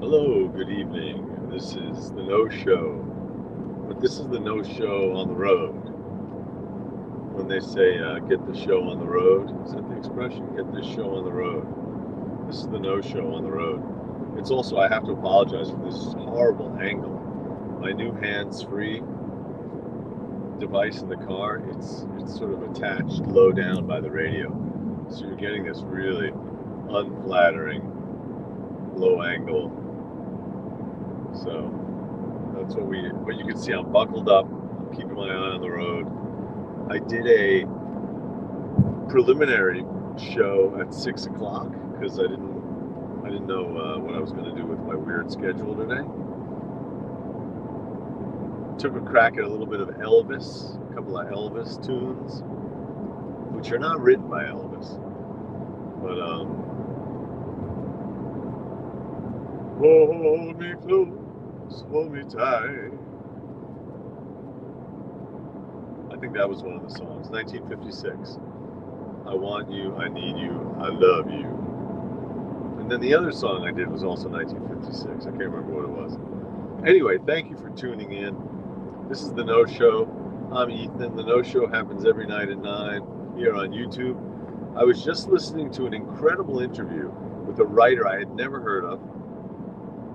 Hello, good evening. This is the No Show, but this is the No Show on the road. When they say get the show on the road, is that the expression? Get this show on the road. This is the No Show on the road. It's also, I have to apologize for this horrible angle. My new hands-free device in the car, it's sort of attached low down by the radio. So you're getting this really unflattering low angle. So that's what you can see. I'm buckled up. I'm keeping my eye on the road. I did a preliminary show at 6 o'clock because I didn't know what I was going to do with my weird schedule today. Took a crack at a little bit of Elvis, a couple of Elvis tunes, which are not written by Elvis, but hold me close, hold me tight. I think that was one of the songs, 1956. I want you, I need you, I love you. And then the other song I did was also 1956. I can't remember what it was. Anyway, thank you for tuning in. This is the No Show. I'm Ethan. The No Show happens every night at 9 here on YouTube. I was just listening to an incredible interview with a writer I had never heard of.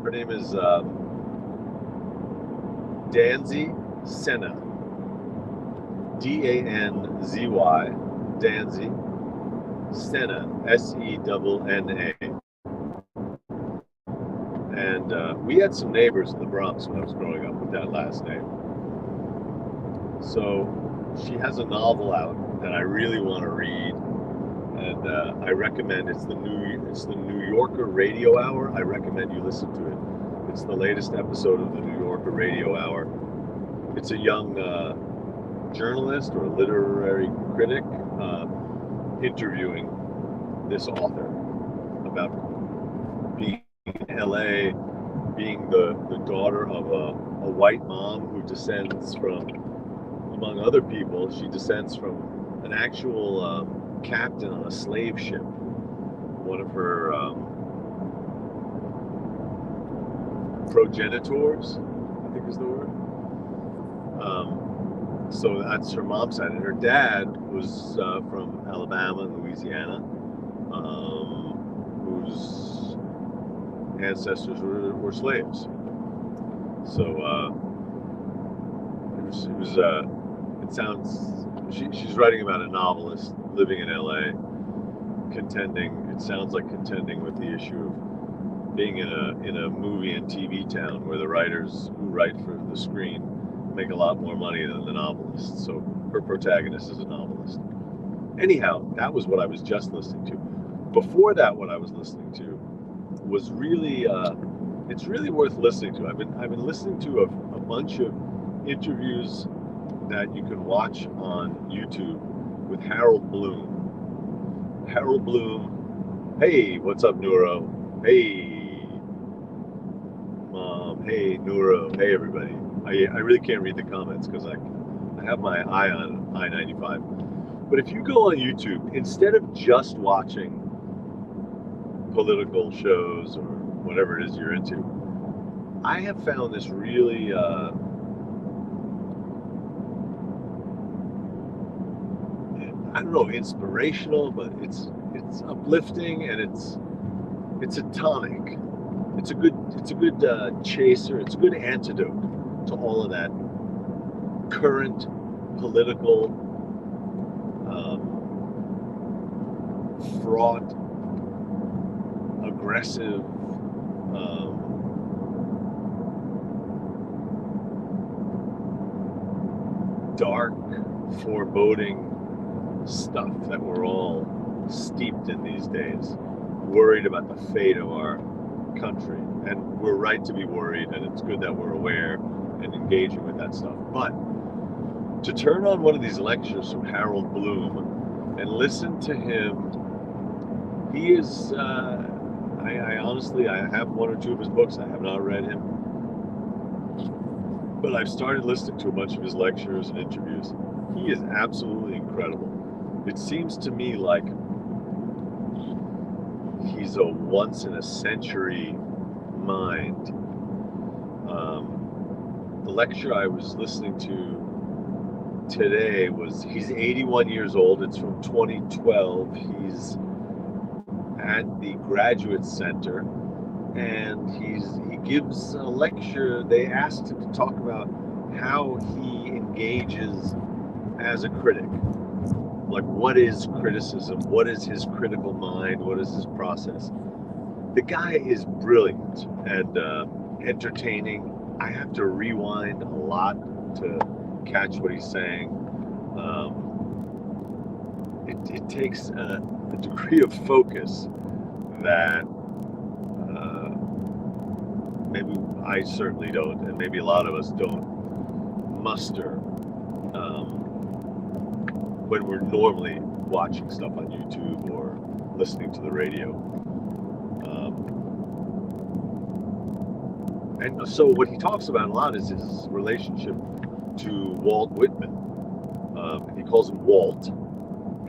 Her name is Danzy Senna. D-A-N-Z-Y. Danzy Senna. S-E-N-N-A. And we had some neighbors in the Bronx when I was growing up with that last name. So she has a novel out that I really want to read, and I recommend. It's the New Yorker Radio Hour. I recommend you listen to it. It's the latest episode of the New Yorker Radio Hour. It's a young journalist or a literary critic interviewing this author about being in LA, being the daughter of a white mom who descends from, among other people, she descends from an actual captain on a slave ship. One of her progenitors, I think is the word. So that's her mom's side. And her dad was from Alabama and Louisiana, whose ancestors were slaves. So it sounds, she's writing about a novelist living in LA, it sounds like contending with the issue of being in a movie and TV town where the writers who write for the screen make a lot more money than the novelist. So her protagonist is a novelist. Anyhow, that was what I was just listening to. Before that, what I was listening to was really it's really worth listening to. I've been listening to a bunch of interviews that you can watch on YouTube with Harold Bloom. Harold Bloom, hey, what's up, Neuro? Hey, Mom. Hey, Neuro. Hey, everybody. I really can't read the comments because I have my eye on I-95. But if you go on YouTube, instead of just watching political shows or whatever it is you're into, I have found this really I don't know, inspirational, but it's uplifting, and it's a tonic. It's a good chaser. It's a good antidote to all of that current political fraught, aggressive, dark, foreboding stuff that we're all steeped in these days, worried about the fate of our country. And we're right to be worried, and it's good that we're aware and engaging with that stuff. But to turn on one of these lectures from Harold Bloom and listen to him, he is, I honestly, I have one or two of his books. I have not read him, but I've started listening to a bunch of his lectures and interviews. He is absolutely incredible. It seems to me like he's a once-in-a-century mind. The lecture I was listening to today he's 81 years old. It's from 2012. He's at the Graduate Center, and he gives a lecture. They asked him to talk about how he engages as a critic. Like, what is criticism? What is his critical mind? What is his process? The guy is brilliant and entertaining. I have to rewind a lot to catch what he's saying. It takes a degree of focus that maybe I certainly don't, and maybe a lot of us don't muster when we're normally watching stuff on YouTube or listening to the radio. And so what he talks about a lot is his relationship to Walt Whitman. He calls him Walt,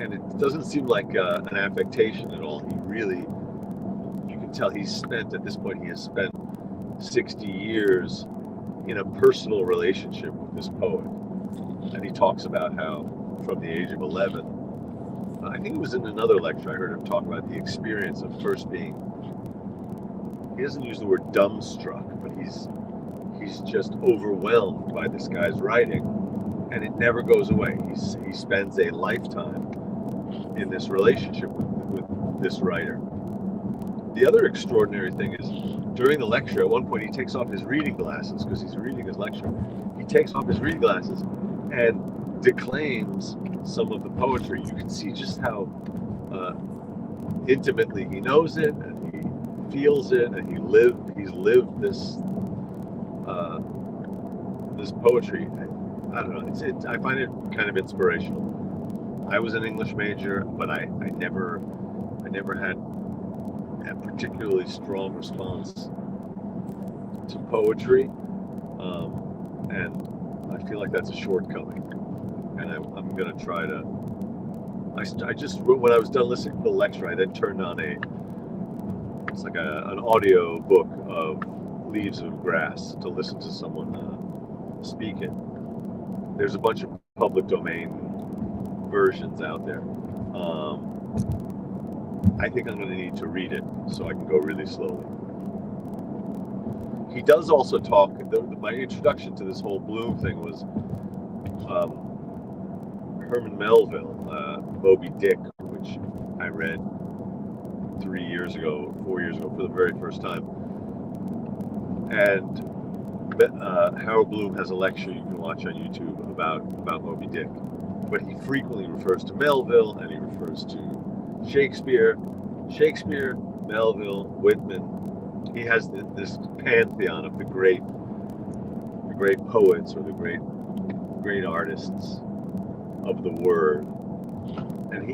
and it doesn't seem like an affectation at all. He really, you can tell he has spent 60 years in a personal relationship with this poet. And he talks about how from the age of 11, I think it was in another lecture I heard him talk about the experience of first being, he doesn't use the word dumbstruck, but he's just overwhelmed by this guy's writing, and it never goes away. He spends a lifetime in this relationship with this writer. The other extraordinary thing is, during the lecture, at one point he takes off his reading glasses because he's reading his lecture. He takes off his reading glasses and declaims some of the poetry. You can see just how intimately he knows it, and he feels it, and he's lived this this poetry. I don't know. I find it kind of inspirational. I was an English major, but I never had a particularly strong response to poetry, and I feel like that's a shortcoming. And I'm gonna try to. I just, when I was done listening to the lecture, I then turned on it's like an audio book of Leaves of Grass to listen to someone speak it. There's a bunch of public domain versions out there. I think I'm going to need to read it so I can go really slowly. He does also talk, my introduction to this whole Bloom thing was Herman Melville, Moby Dick, which I read 4 years ago for the very first time. And Harold Bloom has a lecture you can watch on YouTube about Moby Dick. But he frequently refers to Melville, and he refers to Shakespeare, Melville, Whitman. He has this pantheon of the great poets or the great artists of the word. And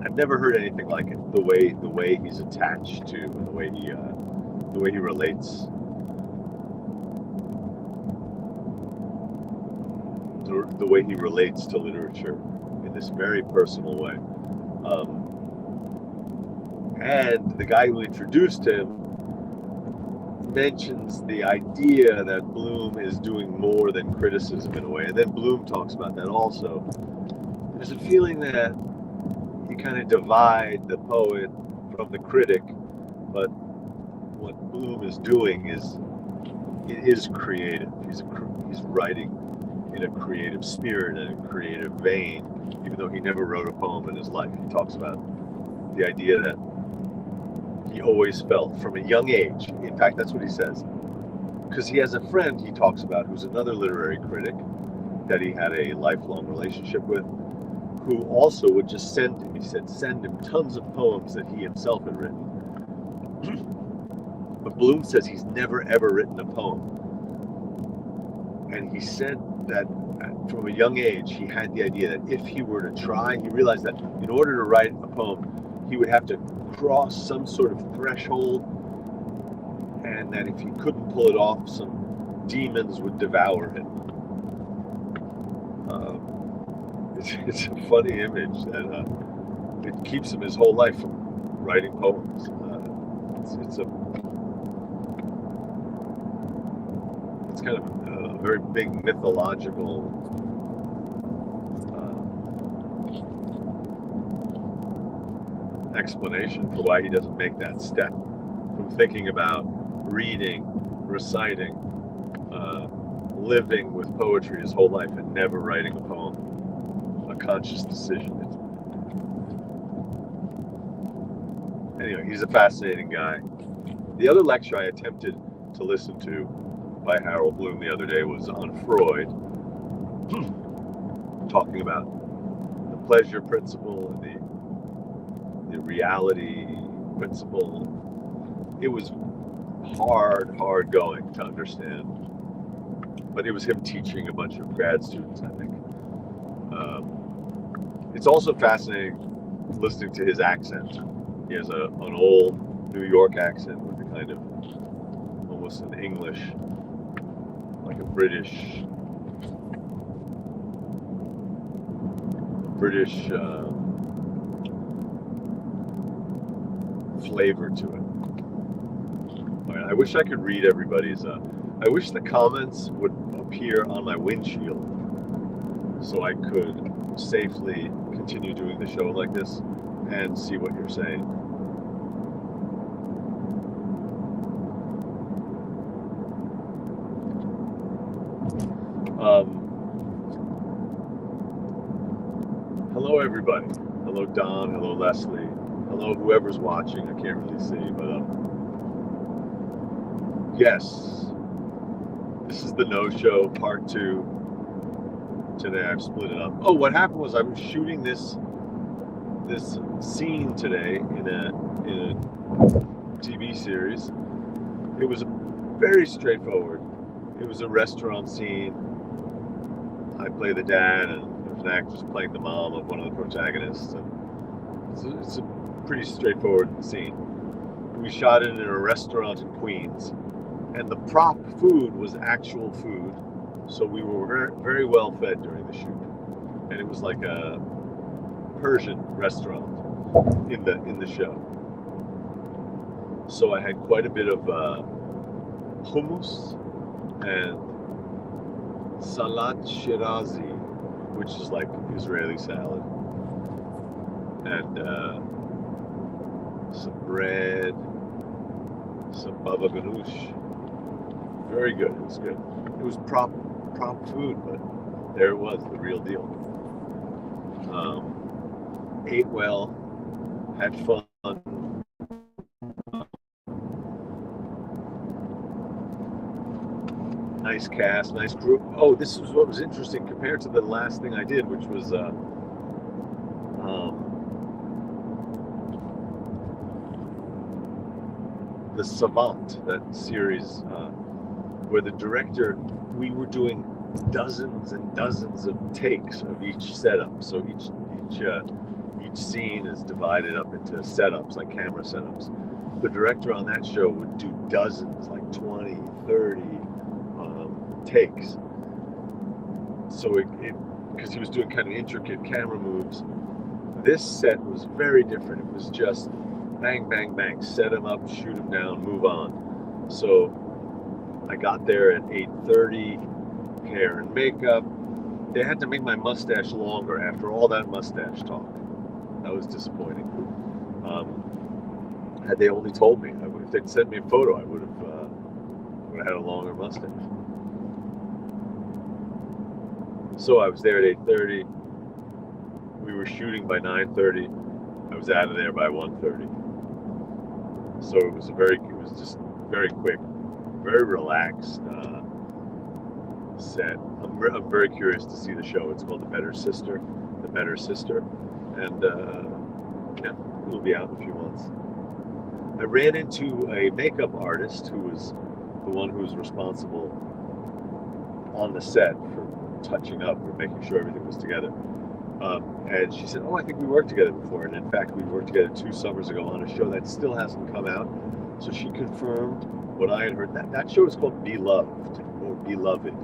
I've never heard anything like it. The way he's attached to, and the way he relates. The way he relates to literature in this very personal way. And the guy who introduced him mentions the idea that Bloom is doing more than criticism in a way. And then Bloom talks about that also. There's a feeling that you kind of divide the poet from the critic, but what Bloom is doing is creative. He's writing in a creative spirit and a creative vein, even though he never wrote a poem in his life. He talks about the idea that he always felt from a young age. In fact, that's what he says. Because he has a friend he talks about who's another literary critic that he had a lifelong relationship with, who also would just send him tons of poems that he himself had written. But Bloom says he's never ever written a poem. And he said that from a young age, he had the idea that if he were to try, he realized that in order to write a poem, he would have to cross some sort of threshold, and that if he couldn't pull it off, some demons would devour him. It's a funny image that it keeps him his whole life from writing poems. It's a kind of a very big mythological explanation for why he doesn't make that step from thinking about reading, reciting, living with poetry his whole life and never writing a poem. A conscious decision. Anyway, he's a fascinating guy. The other lecture I attempted to listen to by Harold Bloom the other day was on Freud, talking about the pleasure principle and the reality principle. It was hard going to understand, but it was him teaching a bunch of grad students, I think. It's also fascinating listening to his accent. He has an old New York accent with a kind of almost an English, like a British flavor to it. All right, I wish I could read everybody's. I wish the comments would appear on my windshield so I could safely continue doing the show like this and see what you're saying. Hello everybody. Hello Don, hello Leslie, hello whoever's watching. I can't really see, but yes, this is the No-Show part 2. Today I've split it up. Oh, what happened was I was shooting this scene today in a TV series. It was very straightforward. It was a restaurant scene. I play the dad, and there's an actress playing the mom of one of the protagonists. And it's a pretty straightforward scene. We shot it in a restaurant in Queens, and the prop food was actual food. So we were very, very well fed during the shoot, and it was like a Persian restaurant in the show. So I had quite a bit of hummus and salat shirazi, which is like Israeli salad, and some bread, some baba ganoush. Very good. It was good. It was prop food, but there it was, the real deal. Ate well, had fun. Nice cast, nice group. Oh, this is what was interesting compared to the last thing I did, which was The Savant, that series where the director, we were doing dozens and dozens of takes of each setup. So each scene is divided up into setups, like camera setups. The director on that show would do dozens, like 20, 30 takes. So it because he was doing kind of intricate camera moves. This set was very different. It was just bang, bang, bang, set him up, shoot him down, move on. So I got there at 8:30, hair and makeup. They had to make my mustache longer after all that mustache talk. That was disappointing. Had they only told me, if they'd sent me a photo, I would have had a longer mustache. So I was there at 8:30. We were shooting by 9:30. I was out of there by 1:30. So it was just very quick, very relaxed set. I'm very curious to see the show. It's called The Better Sister, and yeah, it'll be out in a few months. I ran into a makeup artist who was the one who was responsible on the set for touching up or making sure everything was together. And she said, "Oh, I think we worked together before." And in fact, we worked together 2 summers ago on a show that still hasn't come out. So she confirmed what I had heard. That show is called Beloved or Beloved.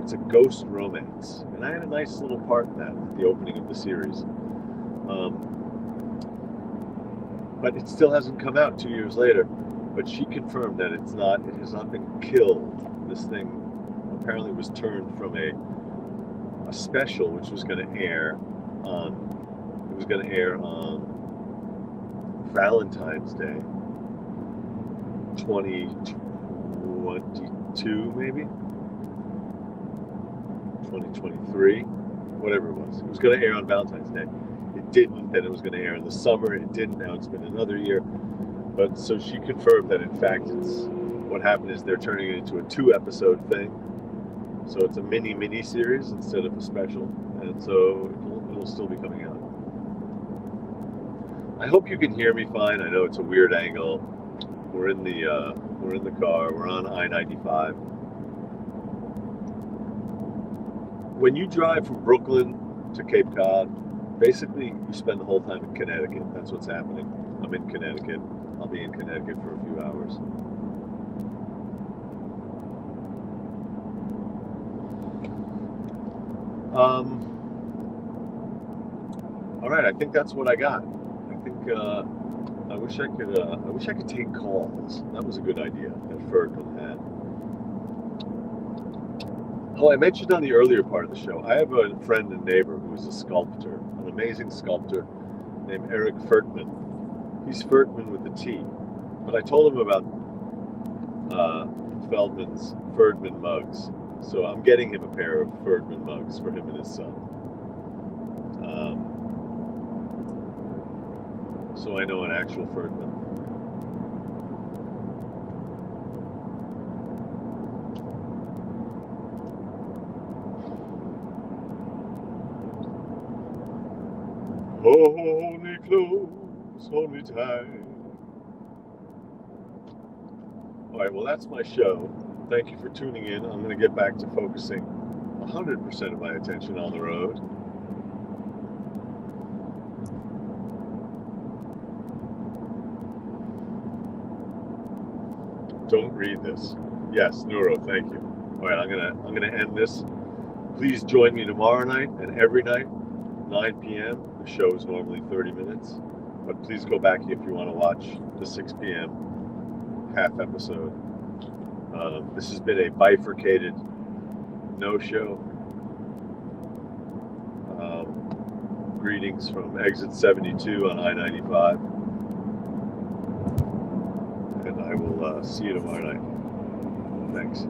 It's a ghost romance, and I had a nice little part in that at the opening of the series. But it still hasn't come out 2 years later. But she confirmed that it has not been killed. This thing apparently was turned from a special which was going to air on Valentine's Day 2022, maybe 2023, whatever it was. It was going to air on Valentine's Day. It didn't. Then it was going to air in the summer. It didn't. Now it's been another year. But so she confirmed that in fact what happened is they're turning it into a 2-episode thing. So it's a mini series instead of a special, and so it'll still be coming out. I hope you can hear me fine. I know it's a weird angle. We're in the car. We're on I-95. When you drive from Brooklyn to Cape Cod, basically you spend the whole time in Connecticut. That's what's happening. I'm in Connecticut. I'll be in Connecticut for a few hours. All right, I think that's what I got. I think I wish I could take calls. That was a good idea that Ferdman had. Oh, I mentioned on the earlier part of the show, I have a friend and neighbor who is a sculptor, an amazing sculptor named Eric Ferdman. He's Ferdman with a T. But I told him about Feldman's Ferdman mugs. So I'm getting him a pair of Ferdman mugs for him and his son. So I know an actual Ferdman. Hold me close, hold me tight. All right, well, that's my show. Thank you for tuning in. I'm going to get back to focusing 100% of my attention on the road. Don't read this. Yes, Neuro, thank you. All right, I'm gonna end this. Please join me tomorrow night and every night, 9 p.m. The show is normally 30 minutes, but please go back if you want to watch the 6 p.m. half episode. This has been a bifurcated no-show. Greetings from exit 72 on I-95. And I will see you tomorrow night. Thanks.